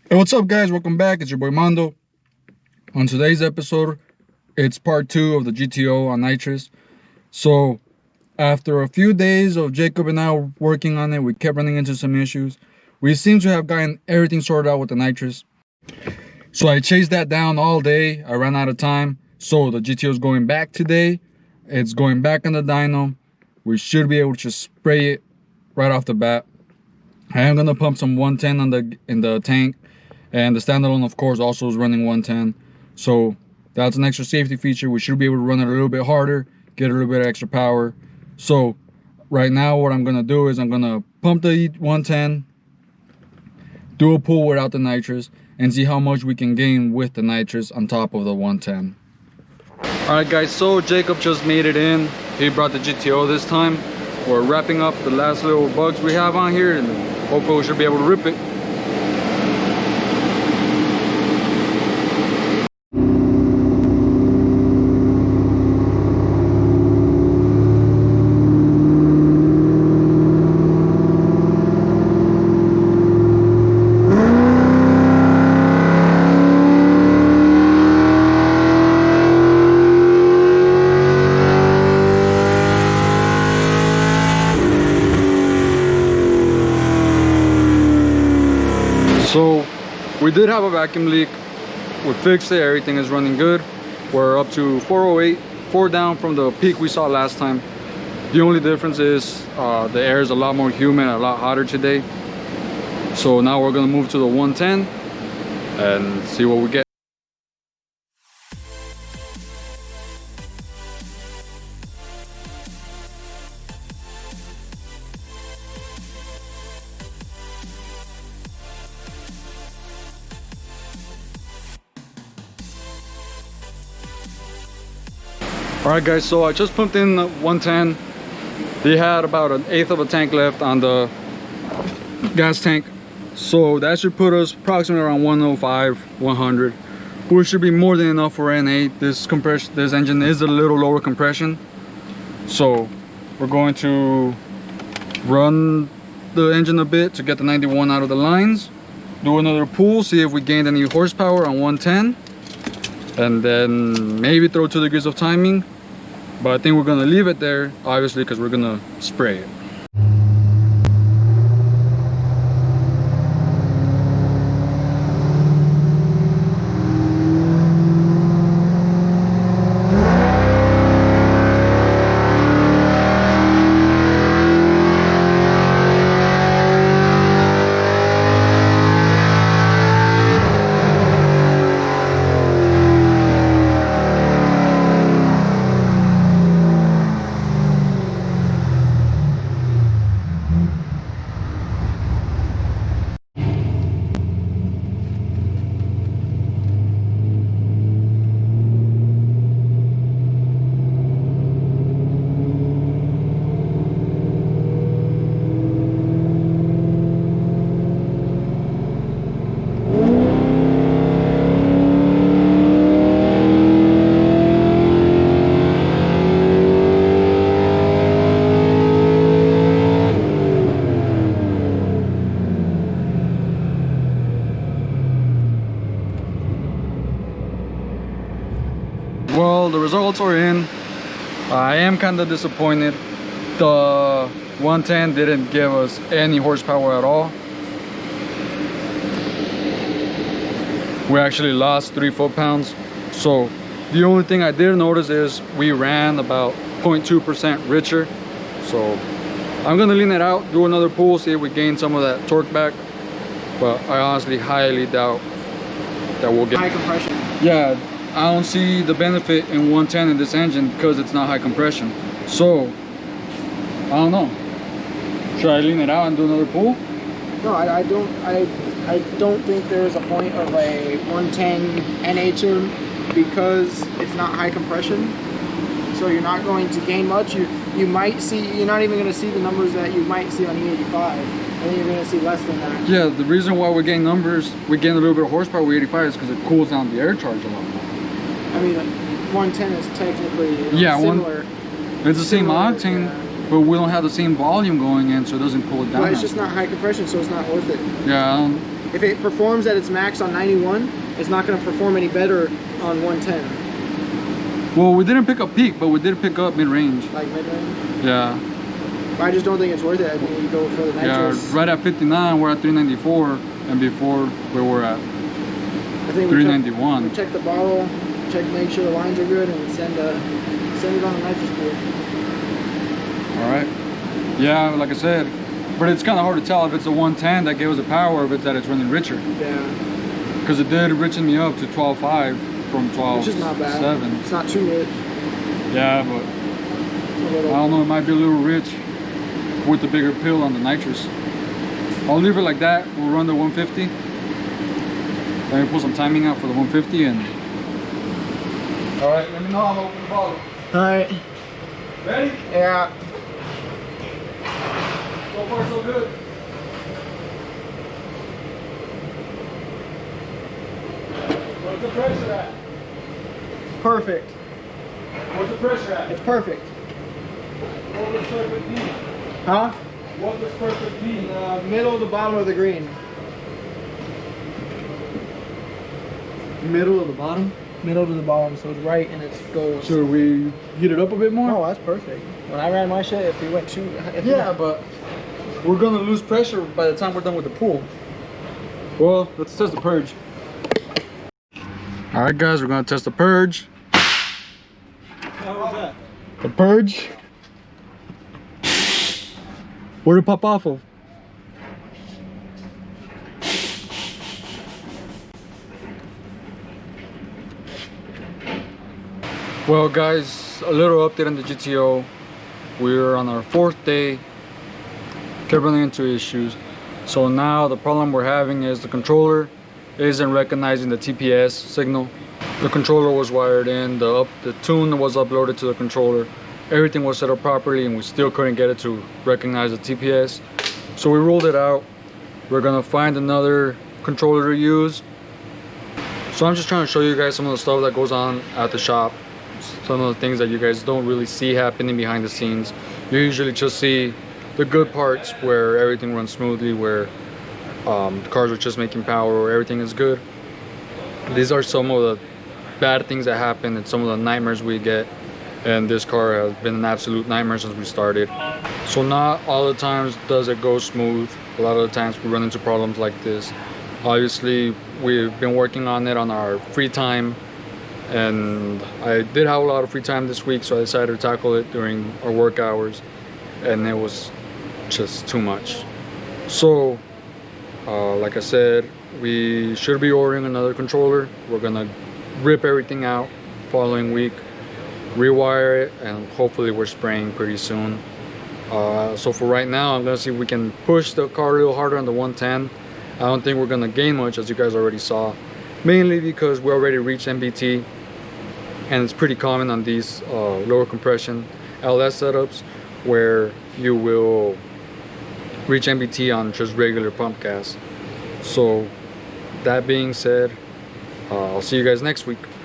Hey, what's up, guys? Welcome back. It's your boy Mondo. On today's episode, it's part 2 of the GTO on Nitrous. So, after a few days of Jacob and I working on it, we kept running into some issues. We seem to have gotten everything sorted out with the Nitrous. So, I chased that down all day. I ran out of time. So, the GTO is going back today. It's going back on the dyno. We should be able to just spray it right off the bat. I am going to pump some 110 in the tank. And the standalone, of course, also is running 110. So that's an extra safety feature. We should be able to run it a little bit harder, get a little bit of extra power. So right now what I'm gonna do is I'm gonna pump the 110, do a pull without the nitrous, and see how much we can gain with the nitrous on top of the 110. All right, guys, so Jacob just made it in. He brought the GTO this time. We're wrapping up the last little bugs we have on here, and hopefully we should be able to rip it. So we did have a vacuum leak. We fixed it, everything is running good. We're up to 408, 4 down from the peak we saw last time. The only difference is the air is a lot more humid, a lot hotter today. So now we're gonna move to the 110 and see what we get. All right, guys, so I just pumped in 110. They had about 1/8 of a tank left on the gas tank, so that should put us approximately around 105, 100, which should be more than enough for N8. This engine is a little lower compression, so we're going to run the engine a bit to get the 91 out of the lines, do another pull, see if we gained any horsepower on 110, and then maybe throw 2 degrees of timing. But I think we're gonna leave it there, obviously, because we're gonna spray it. Well, the results are in. I am kind of disappointed. The 110 didn't give us any horsepower at all. We actually lost 3 foot-pounds. So the only thing I did notice is we ran about 0.2% richer. So I'm gonna lean it out, do another pull, see if we gain some of that torque back. But I honestly highly doubt that we'll get high compression. Yeah, I don't see the benefit in 110 in this engine because it's not high compression. So I don't know. Should I lean it out and do another pull? No, I don't think there's a point of a 110 NHer because it's not high compression. So you're not going to gain much. You might see, you're not even going to see the numbers that you might see on E85. I think you're going to see less than that. Yeah, the reason why we gain numbers, we gain a little bit of horsepower with 85 is because it cools down the air charge a lot more. I mean, 110 is technically similar. It's the same octane, but we don't have the same volume going in, so it doesn't cool it down. But it's just not high compression, so it's not worth it. Yeah, if it performs at its max on 91, it's not going to perform any better on 110. Well, we didn't pick up peak, but we did pick up mid-range. Like mid-range? Yeah. I just don't think it's worth it. I think you go for the nitrous. Yeah, right at 59, we're at 394, and before we were at I think 391. We check the bottle, make sure the lines are good, and send it on the nitrous pool. All right. Yeah, like I said, but it's kind of hard to tell if it's a 110 that gave us the power, or if it's that it's running richer. Yeah. Because it did richen me up to 12.5 from 12.7. Which is not bad. It's not too rich. Yeah, but I don't know, it might be a little rich with the bigger pill on the nitrous. I'll leave it like that. We'll run the 150. Let me put some timing out for the 150 and... All right, let me know how to open the bottle. All right. Ready? Yeah. So far, so good. What's the pressure at? Perfect. What's the pressure at? It's perfect. What does perfect mean? Huh? What does perfect mean? Middle to bottom of the green. Middle of the bottom? Middle to the bottom, so it's right and it goes. Should we heat it up a bit more? Oh, that's perfect. When I ran my shit, if we went too... Yeah, but we're gonna lose pressure by the time we're done with the pool. Well, let's test the purge. All right, guys, we're gonna test the purge. How was that? The purge. Where did it pop off of? Well, guys, a little update on the GTO. We're on our 4th day. Kept running into issues. So now the problem we're having is the controller isn't recognizing the TPS signal. The controller was wired in, the tune was uploaded to the controller. Everything was set up properly and we still couldn't get it to recognize the TPS. So we ruled it out. We're gonna find another controller to use. So I'm just trying to show you guys some of the stuff that goes on at the shop. Some of the things that you guys don't really see happening behind the scenes. You usually just see the good parts where everything runs smoothly, where the cars are just making power, where everything is good. These are some of the bad things that happen and some of the nightmares we get. And this car has been an absolute nightmare since we started. So not all the times does it go smooth. A lot of the times we run into problems like this. Obviously, we've been working on it on our free time. And I did have a lot of free time this week, so I decided to tackle it during our work hours. And it was just too much. So, like I said, we should be ordering another controller. We're gonna rip everything out following week, rewire it, and hopefully we're spraying pretty soon. So for right now, I'm gonna see if we can push the car a little harder on the 110. I don't think we're gonna gain much, as you guys already saw, mainly because we already reached MBT, and it's pretty common on these lower compression LS setups where you will reach MBT on just regular pump gas. So that being said, I'll see you guys next week.